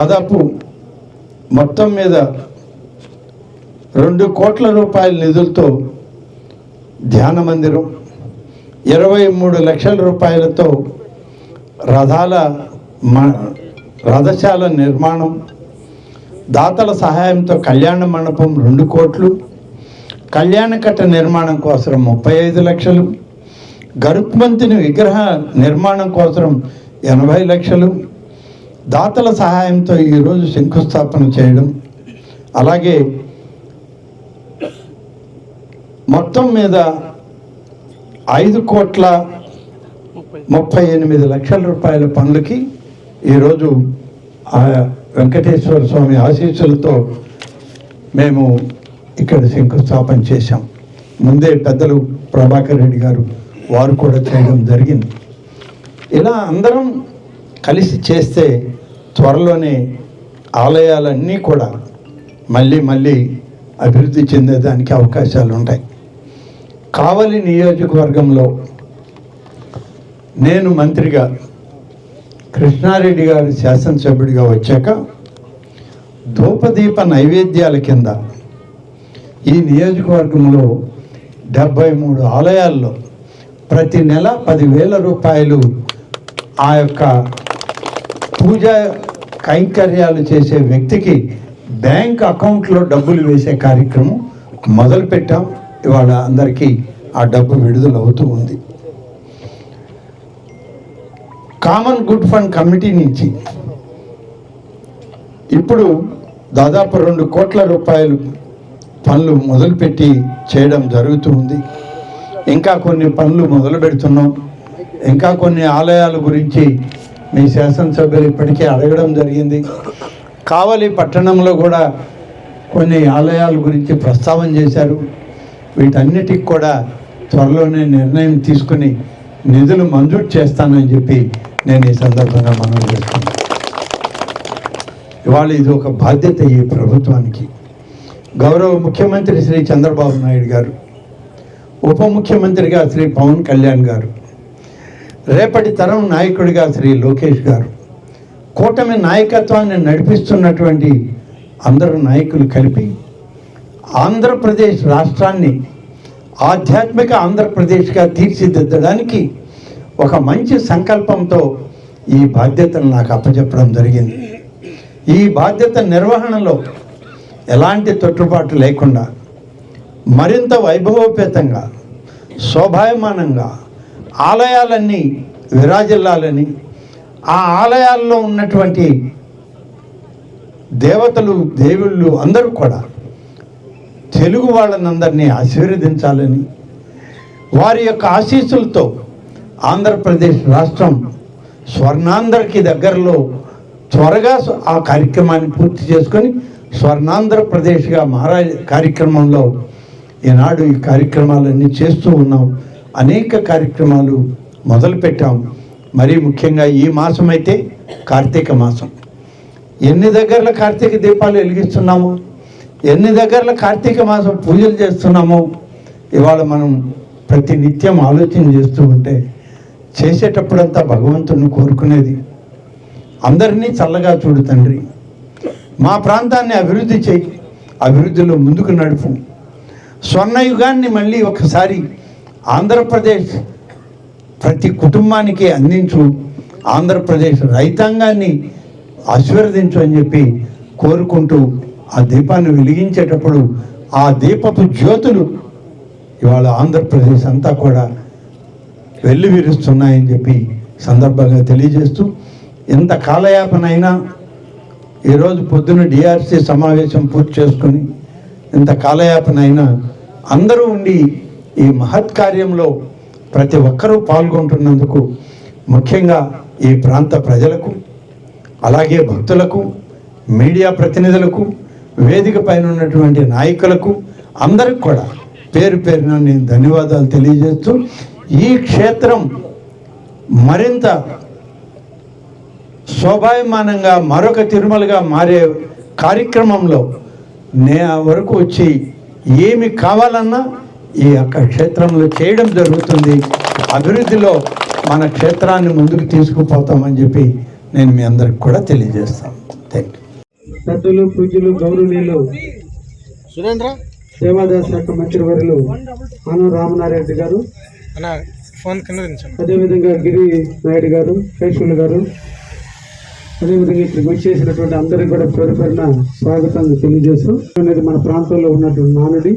దాదాపు మొత్తం మీద 2 కోట్ల రూపాయల నిధులతో ధ్యాన మందిరం, 23 లక్షల రూపాయలతో రథశాల నిర్మాణం, దాతల సహాయంతో కళ్యాణ మండపం 2 కోట్లు, కళ్యాణకట్ట నిర్మాణం కోసం 35 లక్షలు, గరుత్మంతుని విగ్రహ నిర్మాణం కోసం 80 లక్షలు, దాతల సహాయంతో ఈరోజు శంకుస్థాపన చేయడం, అలాగే మొత్తం మీద 5,38,00,000 రూపాయల పనులకి ఈరోజు వెంకటేశ్వర స్వామి ఆశీస్సులతో మేము ఇక్కడ శంకుస్థాపన చేశాం. ముందే పెద్దలు ప్రభాకర్ రెడ్డి గారు వారు కూడా చేయడం జరిగింది. ఇలా అందరం కలిసి చేస్తే త్వరలోనే ఆలయాలన్నీ కూడా మళ్ళీ అభివృద్ధి చెందేదానికి అవకాశాలు ఉంటాయి. కావలి నియోజకవర్గంలో నేను మంత్రిగా, కృష్ణారెడ్డి గారు శాసనసభ్యుడిగా వచ్చాక ధూపదీప నైవేద్యాల కింద ఈ నియోజకవర్గంలో 73 ఆలయాల్లో ప్రతి నెల 10,000 రూపాయలు ఆ యొక్క పూజా కైంకర్యాలు చేసే వ్యక్తికి బ్యాంక్ అకౌంట్లో డబ్బులు వేసే కార్యక్రమం మొదలుపెట్టాం. ఇవాళ అందరికీ ఆ డబ్బు విడుదల అవుతూ ఉంది. కామన్ గుడ్ ఫండ్ కమిటీ నుంచి ఇప్పుడు దాదాపు 2 కోట్ల రూపాయలు పనులు మొదలుపెట్టి చేయడం జరుగుతూ ఉంది. ఇంకా కొన్ని పనులు మొదలు పెడుతున్నాం. ఇంకా కొన్ని ఆలయాల గురించి మీ శాసనసభ్యులు ఇప్పటికే అడగడం జరిగింది. కావలి పట్టణంలో కూడా కొన్ని ఆలయాల గురించి ప్రస్తావన చేశారు. వీటన్నిటికి కూడా త్వరలోనే నిర్ణయం తీసుకుని నిధులు మంజూరు చేస్తానని చెప్పి నేను ఈ సందర్భంగా మనవి చేస్తున్నాను. ఇవాళ ఇది ఒక బాధ్యత ఈ ప్రభుత్వానికి. గౌరవ ముఖ్యమంత్రి శ్రీ చంద్రబాబు నాయుడు గారు, ఉప ముఖ్యమంత్రిగా శ్రీ పవన్ కళ్యాణ్ గారు, రేపటి తరం నాయకుడిగా శ్రీ లోకేష్ గారు, కూటమి నాయకత్వాన్ని నడిపిస్తున్నటువంటి అందరు నాయకులు కలిపి ఆంధ్రప్రదేశ్ రాష్ట్రాన్ని ఆధ్యాత్మిక ఆంధ్రప్రదేశ్గా తీర్చిదిద్దడానికి ఒక మంచి సంకల్పంతో ఈ బాధ్యతను నాకు అప్పచెప్పడం జరిగింది. ఈ బాధ్యత నిర్వహణలో ఎలాంటి తొట్టుబాటు లేకుండా మరింత వైభవోపేతంగా శోభాయమానంగా ఆలయాలన్నీ విరాజిల్లాలని, ఆ ఆలయాల్లో ఉన్నటువంటి దేవతలు దేవుళ్ళు అందరూ కూడా తెలుగు వాళ్ళనందరినీ ఆశీర్వదించాలని, వారి యొక్క ఆశీస్సులతో ఆంధ్రప్రదేశ్ రాష్ట్రం స్వర్ణాంధ్రకి దగ్గరలో త్వరగా ఆ కార్యక్రమాన్ని పూర్తి చేసుకొని స్వర్ణాంధ్రప్రదేశ్గా మారే కార్యక్రమంలో ఈనాడు ఈ కార్యక్రమాలన్నీ చేస్తూ ఉన్నాం. అనేక కార్యక్రమాలు మొదలుపెట్టాం. మరీ ముఖ్యంగా ఈ మాసం అయితే కార్తీక మాసం. ఎన్ని దగ్గరలో కార్తీక దీపాలు వెలిగిస్తున్నామో, ఎన్ని దగ్గరలో కార్తీక మాసం పూజలు చేస్తున్నామో ఇవాళ మనం ప్రతి నిత్యం ఆలోచన చేస్తూ ఉంటే, చేసేటప్పుడంతా భగవంతుడిని కోరుకునేది అందరినీ చల్లగా చూడు తండ్రి, మా ప్రాంతాన్ని అభివృద్ధి చేయి, అభివృద్ధిలో ముందుకు నడుపు, స్వర్ణయుగాన్ని మళ్ళీ ఒకసారి ఆంధ్రప్రదేశ్ ప్రతి కుటుంబానికి అందించు, ఆంధ్రప్రదేశ్ రైతాంగాన్ని ఆశీర్వదించు అని చెప్పి కోరుకుంటూ ఆ దీపాన్ని వెలిగించేటప్పుడు ఆ దీపపు జ్యోతులు ఇవాళ ఆంధ్రప్రదేశ్ అంతా కూడా వెల్లివిరుస్తున్నాయని చెప్పి సందర్భంగా తెలియజేస్తూ, ఎంత కాలయాపనైనా ఈరోజు పొద్దున డిఆర్సీ సమావేశం పూర్తి చేసుకుని ఇంత కాలయాపనైనా అందరూ ఉండి ఈ మహత్ కార్యంలో ప్రతి ఒక్కరూ పాల్గొంటున్నందుకు ముఖ్యంగా ఈ ప్రాంత ప్రజలకు, అలాగే భక్తులకు, మీడియా ప్రతినిధులకు, వేదిక పైన ఉన్నటువంటి నాయకులకు అందరికి కూడా పేరు పేరున నేను ధన్యవాదాలు తెలియజేస్తూ, ఈ క్షేత్రం మరింత శోభాయమానంగా మరొక తిరుమలగా మారే కార్యక్రమంలో వరకు వచ్చి ఏమి కావాలన్నా ఈ యొక్క క్షేత్రంలో చేయడం జరుగుతుంది. అభివృద్ధిలో మన క్షేత్రాన్ని ముందుకు తీసుకుపోతామని చెప్పి నేను మీ అందరికి కూడా తెలియజేస్తాను. Thank you. పెద్దలు, పూజ్యులు, గౌరవనీయులు సురేంద్ర దేవాదాయ శాఖ మంత్రివర్యులు ఆనం రామనారాయణ గారు, అదేవిధంగా గిరి నాయుడు గారు, కేశవులు గారు, అదేవిధంగా ఇక్కడికి వచ్చేసినటువంటి అందరికీ కూడా పేరు పేరున స్వాగతాన్ని తెలియజేస్తూ, అనేది మన ప్రాంతంలో ఉన్నటువంటి నానుడి.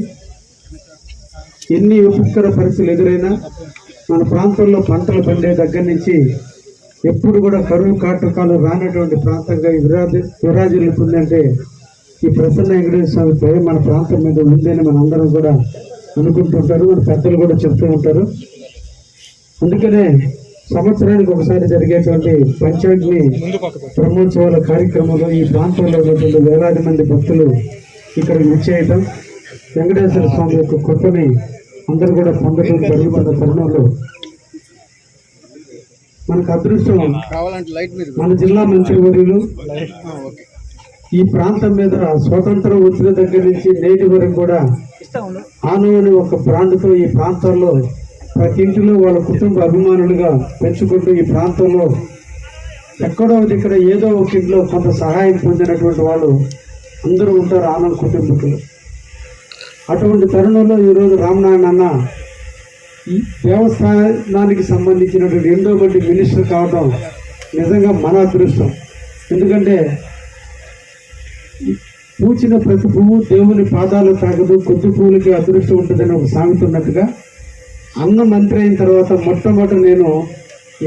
ఎన్ని విపత్కర పరిస్థితులు ఎదురైనా మన ప్రాంతంలో పంటలు పండే దగ్గర నుంచి ఎప్పుడు కూడా కరువు కాటకాలు రానటువంటి ప్రాంతంగా విరాజిల్లుతుందంటే ఈ ప్రసన్న వెంకటేశ్వర స్వామి దయ మన ప్రాంతం మీద ఉందని మన అందరం కూడా అనుకుంటుంటారు, మన పెద్దలు కూడా చెప్తూ ఉంటారు. అందుకనే సంవత్సరానికి ఒకసారి జరిగేటువంటి పంచాగ్ని బ్రహ్మోత్సవాల కార్యక్రమంలో ఈ ప్రాంతంలో ఉన్నటువంటి వేలాది మంది భక్తులు ఇక్కడికి విచ్చేయటం, వెంకటేశ్వర స్వామి యొక్క కృపని అందరూ కూడా పొందడం జరుగుతున్న తరుణంలో మనకు అదృష్టం మన జిల్లా మంత్రివర్యులు ఈ ప్రాంతం మీద స్వతంత్రం వచ్చిన దగ్గర నుంచి నేటి వరకు కూడా ఆను అనే ఒక బ్రాండ్తో ఈ ప్రాంతాల్లో ప్రతి ఇంటిలో వాళ్ళ కుటుంబ అభిమానులుగా పెంచుకుంటూ ఈ ప్రాంతంలో ఎక్కడో ఇక్కడ ఏదో ఒక ఇంట్లో కొంత సహాయం పొందినటువంటి వాళ్ళు అందరూ ఉంటారు ఆనంద్ కుటుంబకులు. అటువంటి తరుణంలో ఈరోజు రామనారాయణ అన్న ఈ దేవస్థానానికి సంబంధించినటువంటి ఎంతోమంది మినిస్టర్ కావడం నిజంగా మన అదృష్టం. ఎందుకంటే పూచిన ప్రతి పువ్వు దేవుని పాదాలు తాగదు, కొద్ది పువ్వులకి అదృష్టం ఉంటుందని ఒక సామెత ఉన్నట్టుగా అన్న మంత్రి అయిన తర్వాత మొట్టమొదటి నేను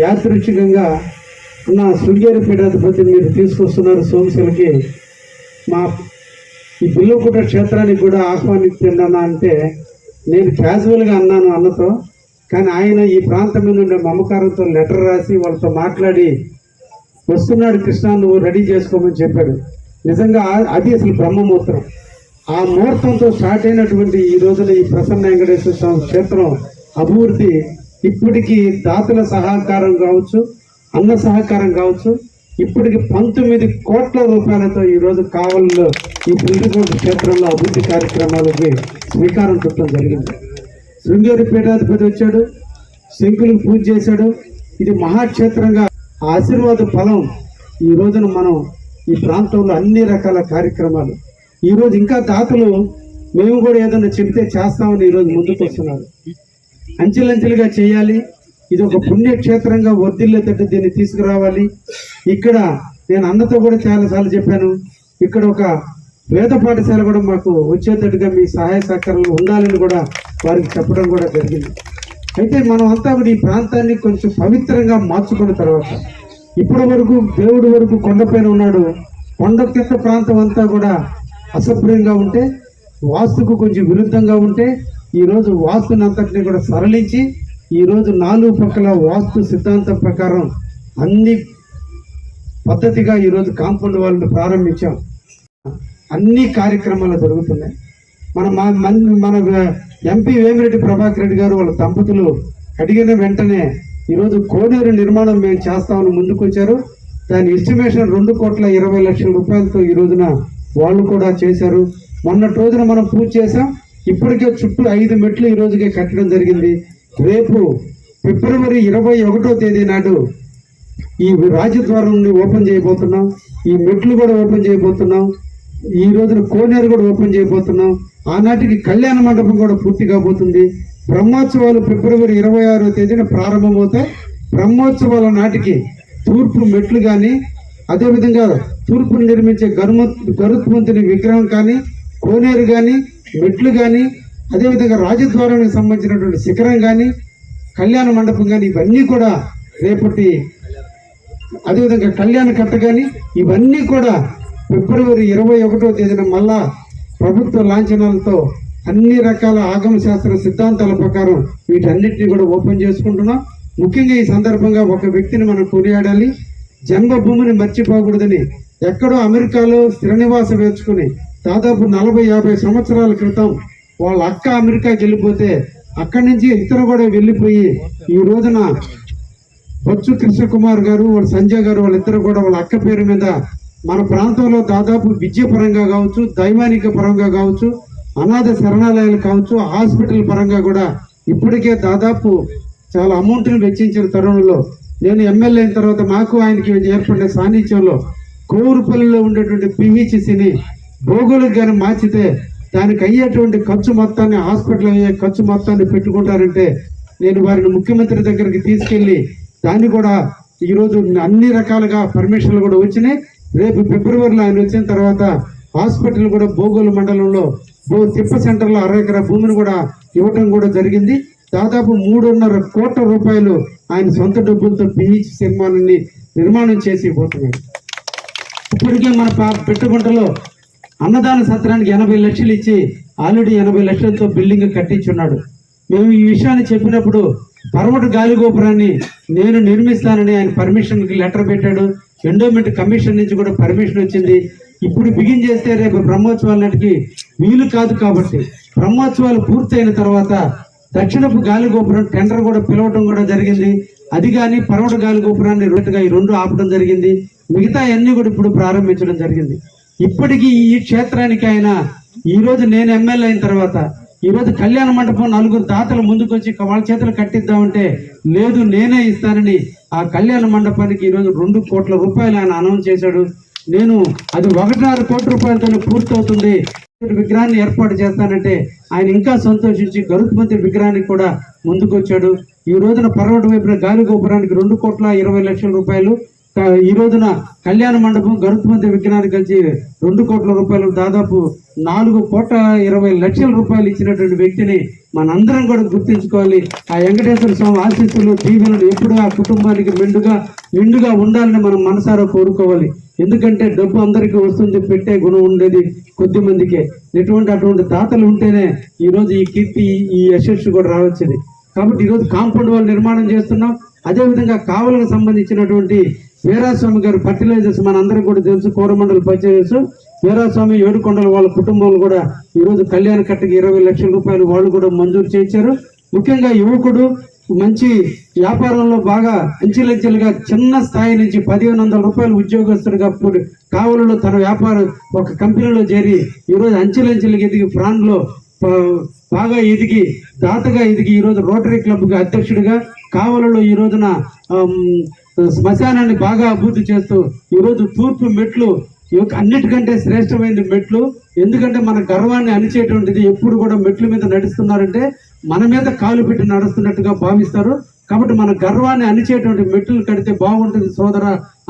యాదృచ్ఛికంగా నా శృంగేరి పీఠాధిపతి మీరు తీసుకొస్తున్నారు సోమశిలకి, మా ఈ బిల్లుకుంట క్షేత్రానికి కూడా ఆహ్వానించండి అన్న అంటే నేను క్యాజువల్గా అన్నాను అన్నతో. కానీ ఆయన ఈ ప్రాంతం మీద ఉండే మమకారంతో లెటర్ రాసి వాళ్ళతో మాట్లాడి వస్తున్నాడు కృష్ణ నువ్వు రెడీ చేసుకోమని చెప్పాడు. నిజంగా అది అసలు బ్రహ్మముహూర్తం. ఆ ముహూర్తంతో స్టార్ట్ అయినటువంటి ఈ రోజున ఈ ప్రసన్న వెంకటేశ్వర స్వామి క్షేత్రం అభివృద్ధి ఇప్పటికీ దాతల సహకారం కావచ్చు, అన్న సహకారం కావచ్చు, ఇప్పటికి 19 కోట్ల రూపాయలతో ఈరోజు కావలిలో ఈ బిల్లుకోట క్షేత్రంలో అభివృద్ధి కార్యక్రమాలకి శ్రీకారం చుట్టడం జరిగింది. శృంగేరి పీఠాధిపతి వచ్చాడు, శంకులకు పూజ చేశాడు. ఇది మహాక్షేత్రంగా ఆశీర్వాద ఫలం ఈ రోజున మనం ఈ ప్రాంతంలో అన్ని రకాల కార్యక్రమాలు ఈరోజు ఇంకా దాతలు మేము కూడా ఏదైనా చెబితే చేస్తామని ఈరోజు ముందుకు వస్తున్నారు. అంచెలంచెలుగా చేయాలి. ఇది ఒక పుణ్యక్షేత్రంగా వర్ధిల్లేటట్టు దీన్ని తీసుకురావాలి. ఇక్కడ నేను అన్నతో కూడా చాలాసార్లు చెప్పాను, ఇక్కడ ఒక వేద పాఠశాల కూడా మాకు వచ్చేటట్టుగా మీ సహాయ సహకారాలు ఉండాలని కూడా వారికి చెప్పడం కూడా జరిగింది. అయితే మనం అంతా కూడా ఈ ప్రాంతాన్ని కొంచెం పవిత్రంగా మార్చుకున్న తర్వాత ఇప్పటి వరకు దేవుడి వరకు కొండపైన ఉన్నాడు, కొండ కింద ప్రాంతం అంతా కూడా అసభ్యంగా ఉంటే, వాస్తుకు కొంచెం విరుద్ధంగా ఉంటే ఈరోజు వాస్తుని అంతటిని కూడా సరళించి ఈరోజు 4 పక్కల వాస్తు సిద్ధాంతం ప్రకారం అన్ని పద్ధతిగా ఈరోజు కాంపౌండ్ వాళ్ళని ప్రారంభించాం. అన్ని కార్యక్రమాలు జరుగుతున్నాయి. మన ఎంపీ వేమిరెడ్డి ప్రభాకర్ రెడ్డి గారు వాళ్ళ దంపతులు అడిగిన వెంటనే ఈరోజు కోనేరు నిర్మాణం మేము చేస్తామని ముందుకు వచ్చారు. దాని ఎస్టిమేషన్ 2,20,00,000 రూపాయలతో ఈ రోజున వాళ్ళు కూడా చేశారు. మొన్నటి రోజున మనం పూజ చేసాం. ఇప్పటికే చుట్టూ 5 మెట్లు ఈ రోజుకే కట్టడం జరిగింది. రేపు ఫిబ్రవరి 21వ తేదీ నాడు ఈ రాజద్వారం ఓపెన్ చేయబోతున్నాం. ఈ మెట్లు కూడా ఓపెన్ చేయబోతున్నాం. ఈ రోజున కోనేరు కూడా ఓపెన్ చేయబోతున్నాం. ఆనాటికి కళ్యాణ మండపం కూడా పూర్తి కాబోతుంది. బ్రహ్మోత్సవాలు ఫిబ్రవరి 26వ తేదీన ప్రారంభమవుతాయి. బ్రహ్మోత్సవాల నాటికి తూర్పు మెట్లు కానీ, అదేవిధంగా తూర్పును నిర్మించే గరుత్మంతుని విగ్రహం కానీ, కోనేరు కానీ, మెట్లు కానీ, అదేవిధంగా రాజద్వారానికి సంబంధించినటువంటి శిఖరం కానీ, కళ్యాణ మండపం కానీ, ఇవన్నీ కూడా రేపటి, అదేవిధంగా కళ్యాణ కట్ట కానీ, ఇవన్నీ కూడా ఫిబ్రవరి 21వ తేదీన మళ్ళా ప్రభుత్వ లాంఛనాలతో అన్ని రకాల ఆగమ శాస్త్ర సిద్ధాంతాల ప్రకారం వీటన్నిటిని కూడా ఓపెన్ చేసుకుంటున్నాం. ముఖ్యంగా ఈ సందర్భంగా ఒక వ్యక్తిని మనం కొనియాడాలి. జన్మభూమిని మర్చిపోకూడదని ఎక్కడో అమెరికాలో స్థిర నివాసం వేర్చుకుని దాదాపు 40-50 సంవత్సరాల క్రితం వాళ్ళ అక్క అమెరికాకి వెళ్ళిపోతే అక్కడి నుంచి ఇతరు కూడా వెళ్ళిపోయి ఈ రోజున బొత్సు కృష్ణకుమార్ గారు, వాళ్ళ సంజయ్ గారు, వాళ్ళిద్దరు కూడా వాళ్ళ అక్క పేరు మీద మన ప్రాంతంలో దాదాపు విద్యాపరంగా కావచ్చు, దైవానిక పరంగా కావచ్చు, అనాథ శరణాలయాలు కావచ్చు, హాస్పిటల్ పరంగా కూడా ఇప్పటికే దాదాపు చాలా అమౌంట్ని వెచ్చించిన తరుణంలో నేను ఎమ్మెల్యే అయిన తర్వాత నాకు ఆయనకి ఏర్పడిన సాన్నిధ్యంలో కోరుపల్లిలో ఉండేటువంటి పిహెచ్సిని భోగులకు కానీ మార్చితే దానికి అయ్యేటువంటి ఖర్చు మొత్తాన్ని, హాస్పిటల్ అయ్యే ఖర్చు మొత్తాన్ని పెట్టుకుంటారంటే నేను వారిని ముఖ్యమంత్రి దగ్గరికి తీసుకెళ్లి దాన్ని కూడా ఈరోజు అన్ని రకాలుగా పర్మిషన్లు కూడా వచ్చినాయి. రేపు ఫిబ్రవరిలో ఆయన వచ్చిన తర్వాత హాస్పిటల్ కూడా భోగోలు మండలంలో తిప్ప సెంటర్లో 60 ఎకరాల భూమిని కూడా ఇవ్వటం కూడా జరిగింది. దాదాపు 3.5 కోట్ల రూపాయలు ఆయన సొంత డబ్బులతో పిహెచ్సి నిర్మాణం చేసి పోతున్నాడు. ఇప్పటికే మన పెట్టుకుంటలో అన్నదాన సత్రానికి 80 లక్షలు ఇచ్చి ఆల్రెడీ 80 లక్షలతో బిల్డింగ్ కట్టించున్నాడు. మేము ఈ విషయాన్ని చెప్పినప్పుడు పర్వట గాలి గోపురాన్ని నేను నిర్మిస్తానని ఆయన పర్మిషన్కి లెటర్ పెట్టాడు. ఎండోమెంట్ కమిషన్ నుంచి కూడా పర్మిషన్ వచ్చింది. ఇప్పుడు బిగిన్ చేస్తే రేపు బ్రహ్మోత్సవాల నాటికి వీలు కాదు కాబట్టి బ్రహ్మోత్సవాలు పూర్తయిన తర్వాత దక్షిణపు గాలి గోపురం టెండర్ కూడా పిలవడం కూడా జరిగింది. అది కానీ పర్వట గాలి గోపురాన్ని ఈ రెండు ఆపడం జరిగింది. మిగతా అన్ని కూడా ఇప్పుడు ప్రారంభించడం జరిగింది. ఇప్పటికీ ఈ క్షేత్రానికి ఆయన ఈరోజు నేను ఎమ్మెల్యే అయిన తర్వాత ఈరోజు కళ్యాణ మండపం 4 దాతలు ముందుకు వచ్చి వాళ్ళ చేతులు కట్టిద్దామంటే లేదు నేనే ఇస్తానని ఆ కళ్యాణ మండపానికి ఈరోజు 2 కోట్ల రూపాయలు ఆయన అనౌన్స్ చేశాడు. నేను అది 1.5 కోట్ల రూపాయలతోనే పూర్తవుతుంది, విగ్రహాన్ని ఏర్పాటు చేస్తానంటే ఆయన ఇంకా సంతోషించి గరుత్మంతుడి విగ్రహానికి కూడా ముందుకు వచ్చాడు. ఈ రోజున పర్వత వైపున గాలి గోపురానికి 2,20,00,000 రూపాయలు, ఈ రోజున కళ్యాణ మండపం గరుత్మంతుడి విగ్రహానికి కలిసి 2 కోట్ల రూపాయలు, దాదాపు 4,20,00,000 రూపాయలు ఇచ్చినటువంటి వ్యక్తిని మనందరం కూడా గుర్తించుకోవాలి. ఆ వెంకటేశ్వర స్వామి ఆశీస్సులు, దీవెనలు ఎప్పుడూ ఆ కుటుంబానికి నిండుగా ఉండాలని మనం మనసారా కోరుకోవాలి. ఎందుకంటే డబ్బు అందరికీ వస్తుంది, పెట్టే గుణం ఉండేది కొద్ది మందికే. అటువంటి దాతలు ఉంటేనే ఈరోజు ఈ కీర్తి, ఈ యశస్సు కూడా రావచ్చేది. కాబట్టి ఈరోజు కాంపౌండ్ వాళ్ళు నిర్మాణం చేస్తున్నాం. అదేవిధంగా కావలకు సంబంధించినటువంటి వీరాస్వామి గారు ఫర్టిలైజర్స్ మనందరం కూడా తెలుసు, కోరమండలి పర్చేజెస్ వీరాస్వామి ఏడుకొండల వాళ్ళ కుటుంబాలు కూడా ఈరోజు కళ్యాణ కట్టకి 20 లక్షల రూపాయలు వాళ్ళు కూడా మంజూరు చేయించారు. ముఖ్యంగా యువకుడు మంచి వ్యాపారంలో బాగా అంచెలంచెలుగా చిన్న స్థాయి నుంచి 1,500 రూపాయలు ఉద్యోగస్తుడిగా కావలలో తన వ్యాపారం ఒక కంపెనీలో చేరి ఈరోజు అంచెలంచెలుగా ఎదిగి ఫ్రాన్లో బాగా ఎదిగి దాతగా ఎదిగి ఈరోజు రోటరీ క్లబ్కి అధ్యక్షుడిగా కావలలో ఈ రోజున శ్మశానాన్ని బాగా అభివృద్ధి చేస్తూ ఈరోజు తూర్పు మెట్లు అన్నిటికంటే శ్రేష్టమైనది మెట్లు. ఎందుకంటే మన గర్వాన్ని అణిచేటువంటిది ఎప్పుడు కూడా మెట్ల మీద నడుస్తున్నారంటే మన మీద కాలు పెట్టి నడుస్తున్నట్టుగా భావిస్తారు. కాబట్టి మన గర్వాన్ని అణిచేటువంటి మెట్లు కడితే బాగుంటుంది సోదర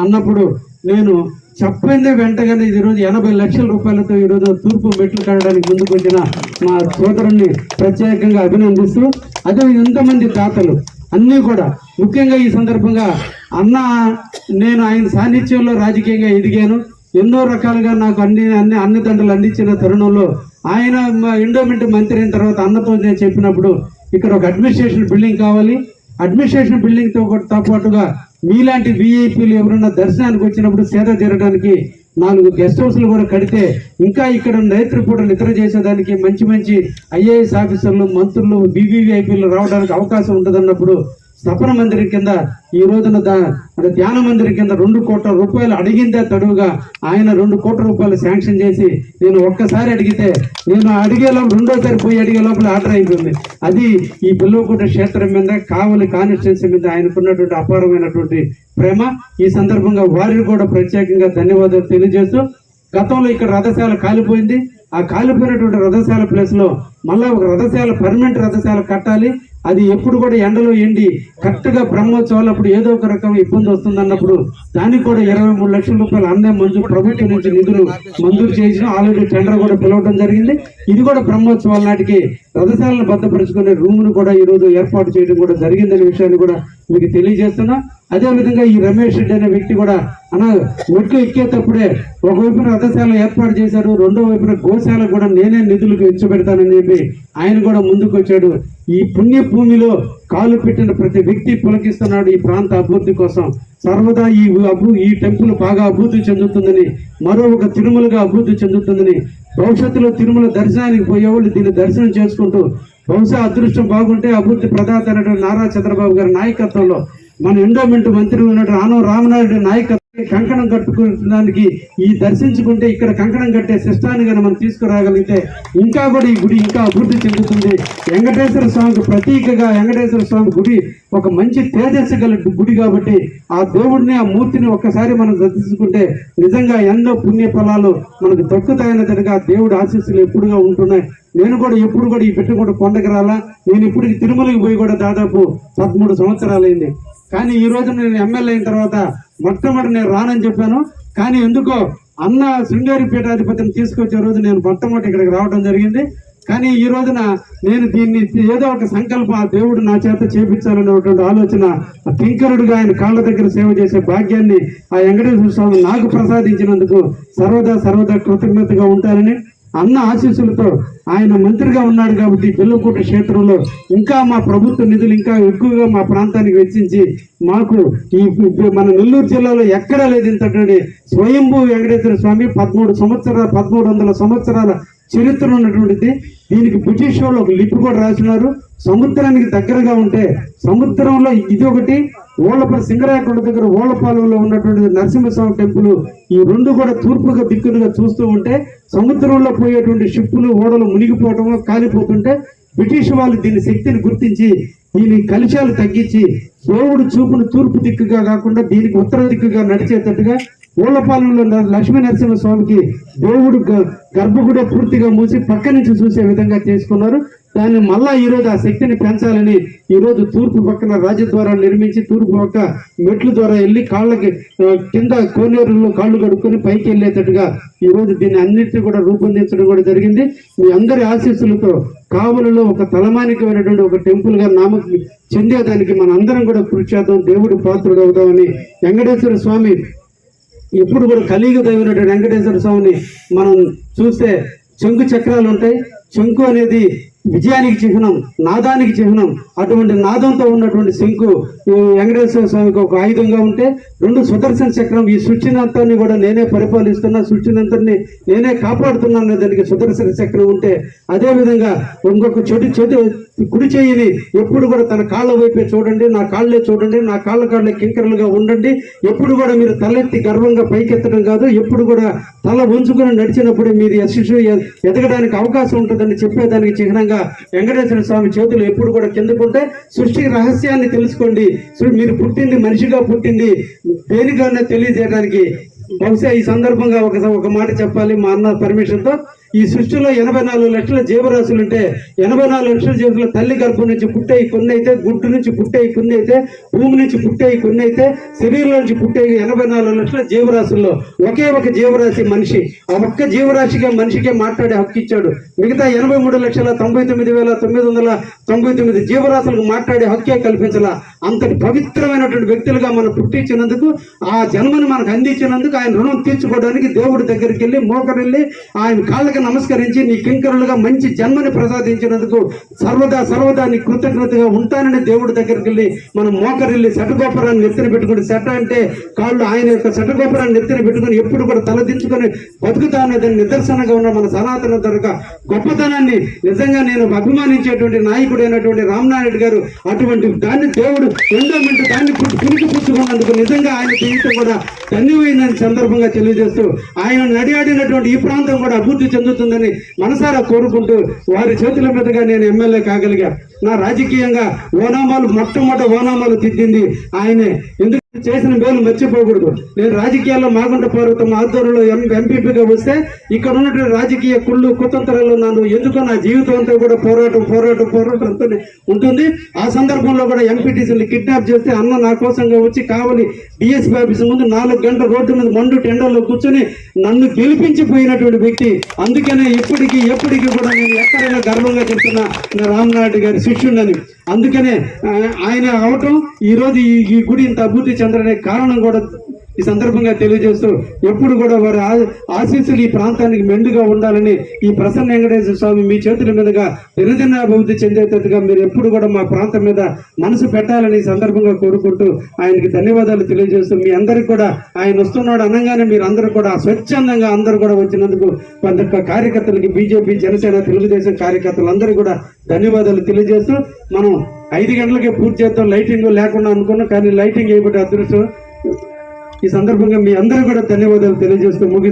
అన్నప్పుడు నేను చెప్పిందే వెంటగానే ఈరోజు 80 లక్షల రూపాయలతో ఈరోజు తూర్పు మెట్లు కట్టడానికి ముందుకు వచ్చిన మా సోదరుణ్ణి ప్రత్యేకంగా అభినందిస్తూ, అదే ఇంతమంది దాతలు అన్నీ కూడా ముఖ్యంగా ఈ సందర్భంగా నేను ఆయన సాన్నిధ్యంలో రాజకీయంగా ఎదిగాను. ఎన్నో రకాలుగా నాకు అన్ని దండలు అందించిన తరుణంలో ఆయన ఎండోమెంట్ మంత్రి అయిన తర్వాత అన్నతో నేను చెప్పినప్పుడు ఇక్కడ ఒక అడ్మినిస్ట్రేషన్ బిల్డింగ్ కావాలి, అడ్మినిస్ట్రేషన్ బిల్డింగ్తో పాటుగా మీలాంటి విఐపీలు ఎవరైనా దర్శనానికి వచ్చినప్పుడు సేద తీరడానికి 4 గెస్ట్ హౌస్లు కూడా కడితే ఇంకా ఇక్కడ నేత్రపూట నిద్ర చేసేదానికి మంచి ఐఏఎస్ ఆఫీసర్లు, మంత్రులు, బీవీవీఐపీలు రావడానికి అవకాశం ఉంటుందన్నప్పుడు స్థపన మందిరం కింద ఈ రోజున ధ్యాన మందిరం కింద 2 కోట్ల రూపాయలు అడిగిందే తడువుగా ఆయన 2 కోట్ల రూపాయలు శాంక్షన్ చేసి నేను ఒక్కసారి అడిగితే నేను రెండోసారి పోయి అడిగే లోపల ఆర్డర్ అయిపోయింది. అది ఈ బిల్లవకుంట క్షేత్రం మీద, కావలి కాన్స్టిట్యున్సీ మీద ఆయనకున్నటువంటి అపారమైనటువంటి ప్రేమ. ఈ సందర్భంగా వారికి కూడా ప్రత్యేకంగా ధన్యవాదాలు తెలియజేస్తూ, గతంలో ఇక్కడ రథశాల కాలిపోయింది. ఆ కాలిపోయినటువంటి రథశాల ప్లేస్ లో మళ్ళా ఒక రథశాల, పర్మనెంట్ రథశాల కట్టాలి. అది ఎప్పుడు కూడా ఎండలో ఎండి కరెక్ట్గా బ్రహ్మోత్సవాలు అప్పుడు ఏదో ఒక రకం ఇబ్బంది వస్తుంది అన్నప్పుడు దానికి కూడా 23 లక్షల రూపాయలు అన్నే ప్రభుత్వం నుంచి నిధులు మంజూరు చేసిన ఆల్రెడీ టెండర్ కూడా పిలవడం జరిగింది. ఇది కూడా బ్రహ్మోత్సవాల నాటికి రథశాలను భద్రపరుచుకునే రూమ్ను కూడా ఈరోజు ఏర్పాటు చేయడం కూడా జరిగిందనే విషయాన్ని కూడా మీకు తెలియజేస్తున్నా. అదేవిధంగా ఈ రమేష్ రెడ్డి అనే వ్యక్తి కూడా మెట్లు ఎక్కేటప్పుడే ఒకవైపున రథశాల ఏర్పాటు చేశారు, రెండో వైపున గోశాల కూడా నేనే నిధులకు ఇచ్చబెడతానని చెప్పి ఆయన కూడా ముందుకు వచ్చాడు. ఈ పుణ్య భూమిలో కాలు పెట్టిన ప్రతి వ్యక్తి పులకిస్తున్నాడు ఈ ప్రాంత అభివృద్ధి కోసం. సర్వదా ఈ టెంపుల్ బాగా అభివృద్ధి చెందుతుందని, మరో ఒక తిరుమలగా అభివృద్ధి చెందుతుందని, భవిష్యత్తులో తిరుమల దర్శనానికి పోయేవాళ్ళు దీన్ని దర్శనం చేసుకుంటూ బహుశా అదృష్టం బాగుంటే అభివృద్ధి ప్రదాత అయినటువంటి నారా చంద్రబాబు గారి నాయకత్వంలో మన ఎండోమెంట్ మంత్రి ఉన్నటువంటి ఆనవ రామనాయుడు నాయకత్వం కంకణం కట్టుకోవడానికి ఈ దర్శించుకుంటే ఇక్కడ కంకణం కట్టే సిస్టాన్ని కానీ మనం తీసుకురాగలిగితే ఇంకా కూడా ఈ గుడి ఇంకా అభివృద్ధి చెందుతుంది. వెంకటేశ్వర స్వామికి ప్రతీకగా వెంకటేశ్వర స్వామి గుడి ఒక మంచి తేజస్సు గల గుడి కాబట్టి ఆ దేవుడిని ఆ మూర్తిని ఒక్కసారి మనం దర్శించుకుంటే నిజంగా ఎన్నో పుణ్య ఫలాలు మనకు దక్కుతాయన్నట్టుగా దేవుడి ఆశీస్సులు ఎప్పుడుగా ఉంటున్నాయి. నేను కూడా ఎప్పుడు కూడా ఈ పెట్టుకుంటే కొండకి రాలా. నేను ఇప్పటికి తిరుమలకి పోయి కూడా దాదాపు 13 సంవత్సరాలైంది. కానీ ఈ రోజు నేను ఎమ్మెల్యే అయిన తర్వాత మొట్టమొదటి నేను రానని చెప్పాను. కానీ ఎందుకో అన్న శృంగేరి పీఠాధిపతిని తీసుకొచ్చే రోజు నేను మొట్టమొదటి ఇక్కడికి రావడం జరిగింది. కానీ ఈ రోజున నేను దీన్ని ఏదో ఒక సంకల్పం ఆ దేవుడు నా చేత చేపించాలనేటువంటి ఆలోచన కింకరుడుగా ఆయన కాళ్ళ దగ్గర సేవ చేసే భాగ్యాన్ని ఆ వెంకటేశ్వర స్వామి నాకు ప్రసాదించినందుకు సర్వదా కృతజ్ఞతగా ఉంటానని, అన్న ఆశీస్సులతో ఆయన మంత్రిగా ఉన్నాడు కాబట్టి బెల్లకోట క్షేత్రంలో ఇంకా మా ప్రభుత్వ నిధులు ఇంకా ఎక్కువగా మా ప్రాంతానికి వెచ్చించి మాకు ఈ మన నెల్లూరు జిల్లాలో ఎక్కడా లేదు ఇంతటి స్వయంభూ వెంకటేశ్వర స్వామి 1300 సంవత్సరాల చరిత్ర ఉన్నటువంటిది. దీనికి బ్రిటిష్ వాళ్ళు ఒక లిపి కూడా రాసినారు. సముద్రానికి దగ్గరగా ఉంటే సముద్రంలో ఇది ఒకటి, సింగరాయకొండ దగ్గర ఓళ్ళపాలెంలో ఉన్నటువంటి నరసింహస్వామి టెంపుల్, ఈ రెండు కూడా తూర్పుగా దిక్కులుగా చూస్తూ ఉంటే సముద్రంలో పోయేటువంటి షిప్పులు ఓడలు మునిగిపోవటం కాలిపోతుంటే బ్రిటిష్ వాళ్ళు దీని శక్తిని గుర్తించి దీని కలుషాలు తగ్గించి దేవుడు చూపును తూర్పు దిక్కుగా కాకుండా దీనికి ఉత్తర దిక్కుగా నడిచేటట్టుగా ఓళ్ళపాలెంలో లక్ష్మీ నరసింహ స్వామికి దేవుడు గర్భగుడి పూర్తిగా మూసి పక్క నుంచి చూసే విధంగా చేసుకున్నారు. దాన్ని మళ్ళా ఈరోజు ఆ శక్తిని పెంచాలని ఈరోజు తూర్పు పక్కన రాజద్వారాన్ని నిర్మించి తూర్పు పక్క మెట్ల ద్వారా వెళ్ళి కాళ్ళకి కింద కోనేరులో కాళ్ళు కడుక్కొని పైకి వెళ్ళేటట్టుగా ఈరోజు దీన్ని అన్నిటిని కూడా రూపొందించడం కూడా జరిగింది. మీ అందరి ఆశీస్సులతో కావలలో ఒక తలమానికమైనటువంటి ఒక టెంపుల్ గా నామకం చెందేదానికి మన అందరం కూడా కృషి చేద్దాం, దేవుడి పాత్రుడు అవుదామని. వెంకటేశ్వర స్వామి ఎప్పుడు కూడా కలియుగ దైవమైనటువంటి వెంకటేశ్వర స్వామిని మనం చూస్తే శంకు చక్రాలు ఉంటాయి. శంకు అనేది విజయానికి చిహ్నం, నాదానికి చిహ్నం. అటువంటి నాదంతో ఉన్నటువంటి శంకు వెంకటేశ్వర స్వామికి ఒక ఆయుధంగా ఉంటే, 2 సుదర్శన చక్రం, ఈ సృష్టినంతాన్ని కూడా నేనే పరిపాలిస్తున్నా, సృష్టినంతని నేనే కాపాడుతున్నాను దానికి సుదర్శన చక్రం ఉంటే, అదేవిధంగా ఇంకొక చెడు కుడి చేయిని ఎప్పుడు కూడా తన కాళ్ళ వైపే చూడండి, నా కాళ్ళే చూడండి, నా కాళ్ళే కింకరలుగా ఉండండి, ఎప్పుడు కూడా మీరు తలెత్తి గర్వంగా పైకెత్తడం కాదు, ఎప్పుడు కూడా తల ఉంచుకుని నడిచినప్పుడు మీరు యశస్సు ఎదగడానికి అవకాశం ఉంటుందని చెప్పేదానికి చిహ్నంగా వెంకటేశ్వర స్వామి చేతులు ఎప్పుడు కూడా కిందకుంటే సృష్టి రహస్యాన్ని తెలుసుకోండి. మీరు పుట్టింది మనిషిగా పుట్టింది దేనికన్నా తెలియజేయడానికి. బహుశా ఈ సందర్భంగా ఒక మాట చెప్పాలి మా అన్న పర్మిషన్తో. ఈ సృష్టిలో 84 లక్షల జీవరాశులు ఉంటే 84 లక్షల జీవరాశులు తల్లి గర్భం నుంచి పుట్టేవి కొన్ని అయితే, గుడ్డు నుంచి పుట్టేవి కొన్ని అయితే, భూమి నుంచి పుట్టేవి కొన్ని అయితే, శరీరం నుంచి పుట్టేవి 84 లక్షల జీవరాశుల్లో ఒకే ఒక జీవరాశి మనిషి. ఆ ఒక్క జీవరాశిగా మనిషికే మాట్లాడే హక్కు ఇచ్చాడు. మిగతా 83,99,999 జీవరాశులకు మాట్లాడే హక్కే కల్పించాల. అంతటి పవిత్రమైనటువంటి వ్యక్తులుగా మనం పుట్టించినందుకు, ఆ జన్మను మనకు అందించినందుకు ఆయన రుణం తీర్చుకోవడానికి దేవుడి దగ్గరికి వెళ్ళి మోకరిల్లి ఆయన కాళ్ళకి నమస్కరించి నీ కింకరులుగా మంచి జన్మని ప్రసాదించినందుకు సర్వదా నీ కృతజ్ఞతగా ఉంటానని దేవుడి దగ్గరికి వెళ్ళి మనం మోకరిల్లి శటగోపురాన్ని నెత్తిన పెట్టుకుని, శట అంటే కాళ్ళు, ఆయన యొక్క శటగోపురాన్ని నెత్తిన పెట్టుకుని ఎప్పుడు కూడా తలదించుకొని బతుకుతానని నిదర్శనంగా ఉన్న మన సనాతన ధర్మ గొప్పతనాన్ని నిజంగా నేను అభిమానించేటువంటి నాయకుడు అయినటువంటి రామనాయుడు గారు అటువంటి దాన్ని దేవుడు ఎండోమెంట్ దాన్ని పురికి పుచ్చుకున్నందుకు నిజంగా ఆయన జీవితం కూడా ధన్యమైందని సందర్భంగా తెలియజేస్తూ ఆయన నడియాడినటువంటి ఈ ప్రాంతం కూడా అభివృద్ధి చెందుతుందని మనసారా కోరుకుంటూ వారి చేతుల మీదుగా నేను ఎమ్మెల్యే కాగలిగా. నా రాజకీయంగా మొట్టమొదటి ఓనామాలు తిద్దింది ఆయనే. ఎందుకు చేసిన మేలు మర్చిపోకూడదు. నేను రాజకీయాల్లో మాగుంట పర్వతం ఆధ్వర్యంలో ఎంపీపీగా వస్తే ఇక్కడ ఉన్నటువంటి రాజకీయ కుళ్ళు కుతంత్రాలు నన్ను ఎందుకో నా జీవితం అంతా కూడా పోరాటం అంతా ఉంటుంది. ఆ సందర్భంలో కూడా ఎంపీటీసీని కిడ్నాప్ చేస్తే అన్న నా కోసంగా వచ్చి కావలి డిఎస్పీ ఆఫీస్ ముందు 4 గంటల రోడ్డు మీద మండు టెండర్లో కూర్చొని నన్ను గెలిపించిపోయినటువంటి వ్యక్తి. అందుకనే ఎప్పటికీ కూడా నేను ఎక్కడైనా గర్వంగా చెప్తున్నా నా రామనాయుడు గారి శిష్యుడని. అందుకనే ఆయన అవటం ఈరోజు ఈ గుడి ఇంత అభివృద్ధి చెందడనే కారణం కూడా ఈ సందర్భంగా తెలియజేస్తూ ఎప్పుడు కూడా వారి ఆశీస్సులు ఈ ప్రాంతానికి మెండుగా ఉండాలని ఈ ప్రసన్న వెంకటేశ్వర స్వామి మీ చేతుల మీదుగా దినదిన అభివృద్ధి చెందేటట్టుగా మీరు ఎప్పుడు కూడా మా ప్రాంతం మీద మనసు పెట్టాలని ఈ సందర్భంగా కోరుకుంటూ ఆయనకి ధన్యవాదాలు తెలియజేస్తూ మీ అందరికి కూడా ఆయన వస్తున్నాడు అనగానే మీరు అందరూ కూడా స్వచ్ఛందంగా అందరూ కూడా వచ్చినందుకు కొంత కార్యకర్తలకి బీజేపీ జనసేన తెలుగుదేశం కార్యకర్తలందరికీ కూడా ధన్యవాదాలు తెలియజేస్తూ మనం 5 గంటలకే పూర్తి చేద్దాం లైటింగ్ లేకుండా అనుకున్నాం. కానీ లైటింగ్ వేయబట్టి అదృష్టం ఈ సందర్భంగా మీ అందరూ కూడా ధన్యవాదాలు తెలియజేస్తూ ముగి